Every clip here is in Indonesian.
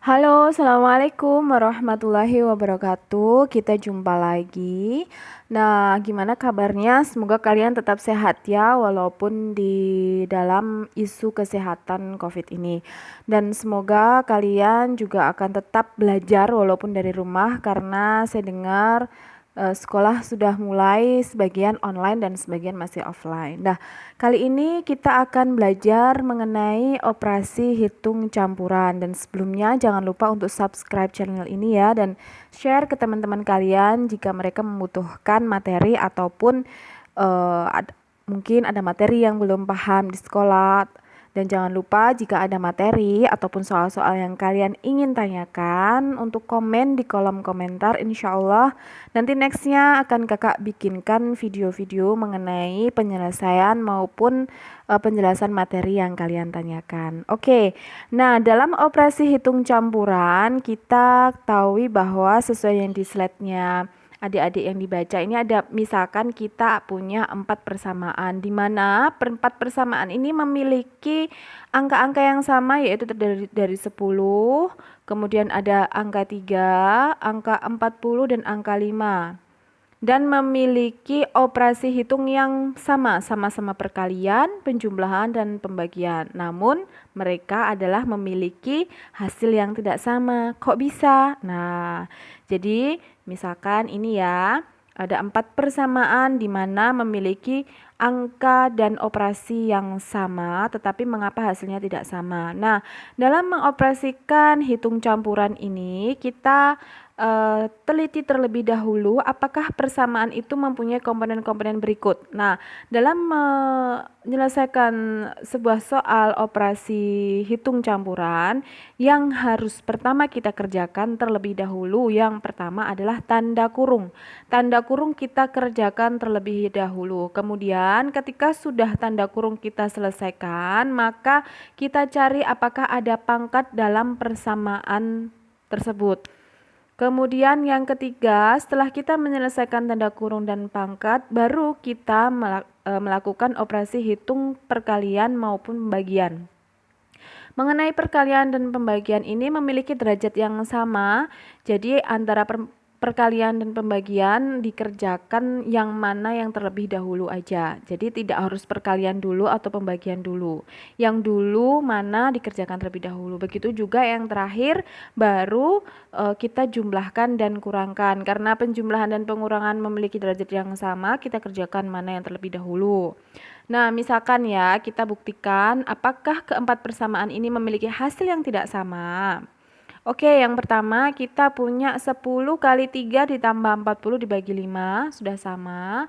Halo, assalamualaikum warahmatullahi wabarakatuh. Kita jumpa lagi. Nah, gimana kabarnya? Semoga kalian tetap sehat ya, walaupun di dalam isu kesehatan COVID ini. Dan semoga kalian juga akan tetap belajar walaupun dari rumah, karena saya dengar sekolah sudah mulai sebagian online dan sebagian masih offline. Nah, kali ini kita akan belajar mengenai operasi hitung campuran, dan sebelumnya jangan lupa untuk subscribe channel ini ya, dan share ke teman-teman kalian jika mereka membutuhkan materi ataupun mungkin ada materi yang belum paham di sekolah. Dan jangan lupa jika ada materi ataupun soal-soal yang kalian ingin tanyakan untuk komen di kolom komentar. Insya Allah nanti nextnya akan kakak bikinkan video-video mengenai penyelesaian maupun penjelasan materi yang kalian tanyakan. Oke, nah dalam operasi hitung campuran kita ketahui bahwa sesuai yang di slide-nya adik-adik yang dibaca ini ada, misalkan kita punya 4 persamaan, di mana 4 persamaan ini memiliki angka-angka yang sama, yaitu terdiri dari 10, kemudian ada angka 3, angka 40 dan angka 5, dan memiliki operasi hitung yang sama-sama perkalian, penjumlahan, dan pembagian. Namun mereka adalah memiliki hasil yang tidak sama. Kok bisa? Nah, jadi misalkan ini ya, ada 4 persamaan di mana memiliki angka dan operasi yang sama, tetapi mengapa hasilnya tidak sama? Nah, dalam mengoperasikan hitung campuran ini, kita teliti terlebih dahulu apakah persamaan itu mempunyai komponen-komponen berikut. Nah, dalam menyelesaikan sebuah soal operasi hitung campuran, yang harus pertama kita kerjakan terlebih dahulu, yang pertama adalah tanda kurung. Tanda kurung kita kerjakan terlebih dahulu. Kemudian ketika sudah tanda kurung kita selesaikan, maka kita cari apakah ada pangkat dalam persamaan tersebut. Kemudian yang ketiga, setelah kita menyelesaikan tanda kurung dan pangkat, baru kita melakukan operasi hitung perkalian maupun pembagian. Mengenai perkalian dan pembagian ini memiliki derajat yang sama, jadi antara perkalian dan pembagian dikerjakan yang mana yang terlebih dahulu aja. Jadi tidak harus perkalian dulu atau pembagian dulu. Yang dulu mana dikerjakan terlebih dahulu. Begitu juga yang terakhir baru kita jumlahkan dan kurangkan. Karena penjumlahan dan pengurangan memiliki derajat yang sama, kita kerjakan mana yang terlebih dahulu. Nah, misalkan ya, kita buktikan apakah keempat persamaan ini memiliki hasil yang tidak sama. Oke, yang pertama kita punya 10 kali 3 ditambah 40 dibagi 5, sudah sama.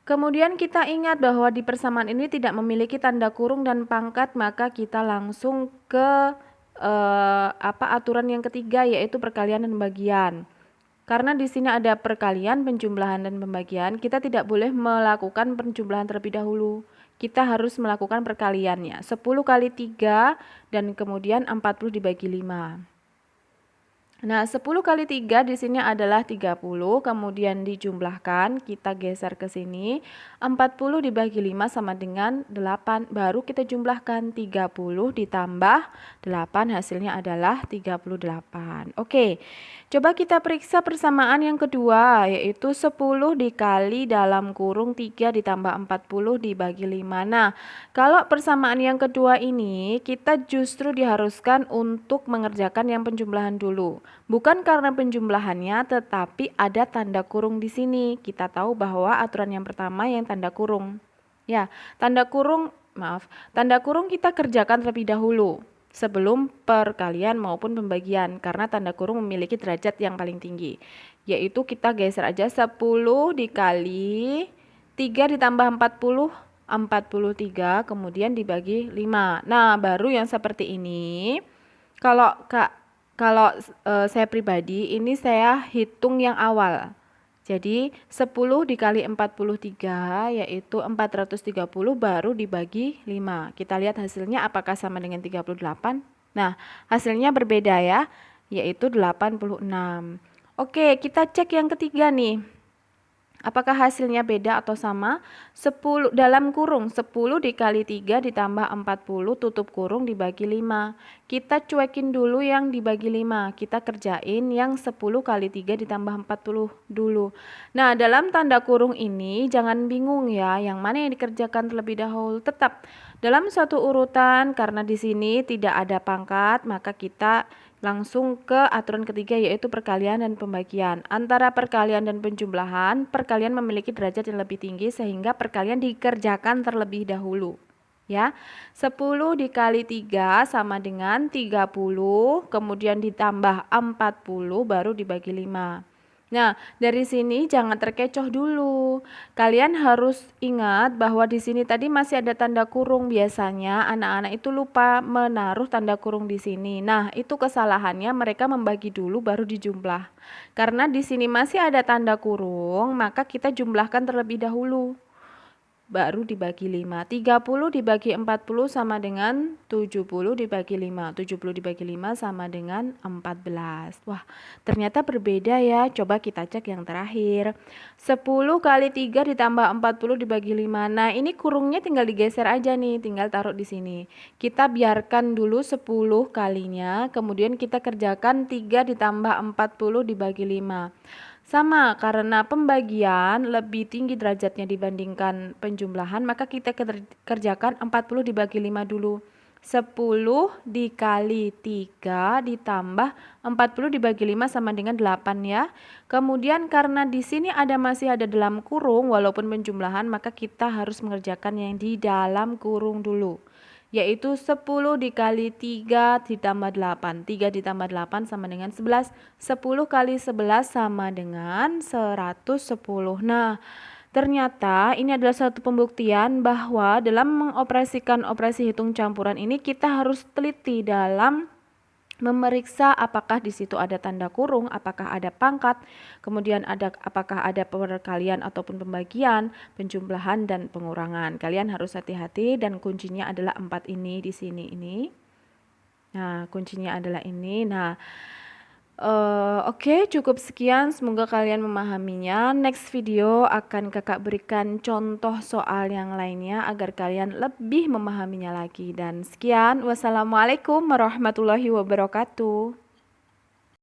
Kemudian kita ingat bahwa di persamaan ini tidak memiliki tanda kurung dan pangkat, maka kita langsung ke aturan yang ketiga, yaitu perkalian dan pembagian. Karena di sini ada perkalian, penjumlahan, dan pembagian, kita tidak boleh melakukan penjumlahan terlebih dahulu. Kita harus melakukan perkaliannya. 10 kali 3 dan kemudian 40 dibagi 5. Nah, 10 kali 3 di sini adalah 30, kemudian dijumlahkan, kita geser ke sini, 40 dibagi 5 sama dengan 8, baru kita jumlahkan 30 ditambah 8, hasilnya adalah 38. Oke, coba kita periksa persamaan yang kedua, yaitu 10 dikali dalam kurung 3 ditambah 40 dibagi 5. Nah, kalau persamaan yang kedua ini, kita justru diharuskan untuk mengerjakan yang penjumlahan dulu. Bukan karena penjumlahannya, tetapi ada tanda kurung di sini. Kita tahu bahwa aturan yang pertama yang tanda kurung. Ya, tanda kurung kita kerjakan terlebih dahulu sebelum perkalian maupun pembagian, karena tanda kurung memiliki derajat yang paling tinggi. Yaitu kita geser aja 10 dikali 3 ditambah 40, 43, kemudian dibagi 5. Nah, baru yang seperti ini. Kalau saya pribadi, ini saya hitung yang awal. Jadi 10 dikali 43 yaitu 430 baru dibagi 5. Kita lihat hasilnya apakah sama dengan 38. Nah, hasilnya berbeda ya, yaitu 86. Oke, kita cek yang ketiga nih. Apakah hasilnya beda atau sama? 10 dalam kurung 10 dikali 3 ditambah 40 tutup kurung dibagi 5. Kita cuekin dulu yang dibagi 5. Kita kerjain yang 10 kali 3 ditambah 40 dulu. Nah, dalam tanda kurung ini jangan bingung ya, yang mana yang dikerjakan terlebih dahulu. Tetap dalam suatu urutan, karena di sini tidak ada pangkat, maka kita langsung ke aturan ketiga, yaitu perkalian dan pembagian. Antara perkalian dan penjumlahan, perkalian memiliki derajat yang lebih tinggi sehingga perkalian dikerjakan terlebih dahulu. Ya, 10 dikali 3 sama dengan 30, kemudian ditambah 40 baru dibagi 5. Nah, dari sini jangan terkecoh dulu. Kalian harus ingat bahwa di sini tadi masih ada tanda kurung. Biasanya anak-anak itu lupa menaruh tanda kurung di sini. Nah, itu kesalahannya, mereka membagi dulu baru dijumlah. Karena di sini masih ada tanda kurung, maka kita jumlahkan terlebih dahulu. Baru dibagi 5. 30 dibagi 40 sama dengan 70 dibagi 5. 70 dibagi 5 sama dengan 14. Wah, ternyata berbeda ya. Coba kita cek yang terakhir. 10 kali 3 ditambah 40 dibagi 5. Nah, ini kurungnya tinggal digeser aja nih. Tinggal taruh di sini. Kita biarkan dulu 10 kalinya. Kemudian kita kerjakan 3 ditambah 40 dibagi 5. Sama, karena pembagian lebih tinggi derajatnya dibandingkan penjumlahan, maka kita kerjakan 40 dibagi 5 dulu. 10 dikali 3 ditambah 40 dibagi 5 sama dengan 8 ya. Kemudian karena di sini masih ada dalam kurung walaupun penjumlahan, maka kita harus mengerjakan yang di dalam kurung dulu, yaitu 10 dikali 3 ditambah 8. 3 ditambah 8 sama dengan 11. 10 kali 11 sama dengan 110. Nah, ternyata ini adalah satu pembuktian bahwa dalam mengoperasikan operasi hitung campuran ini kita harus teliti dalam memeriksa apakah di situ ada tanda kurung, apakah ada pangkat, kemudian apakah ada perkalian ataupun pembagian, penjumlahan dan pengurangan. Kalian harus hati-hati dan kuncinya adalah 4 ini di sini ini. Nah, kuncinya adalah ini. Nah, oke, cukup sekian. Semoga kalian memahaminya. Next video akan kakak berikan contoh soal yang lainnya agar kalian lebih memahaminya lagi. Dan sekian, wassalamualaikum warahmatullahi wabarakatuh.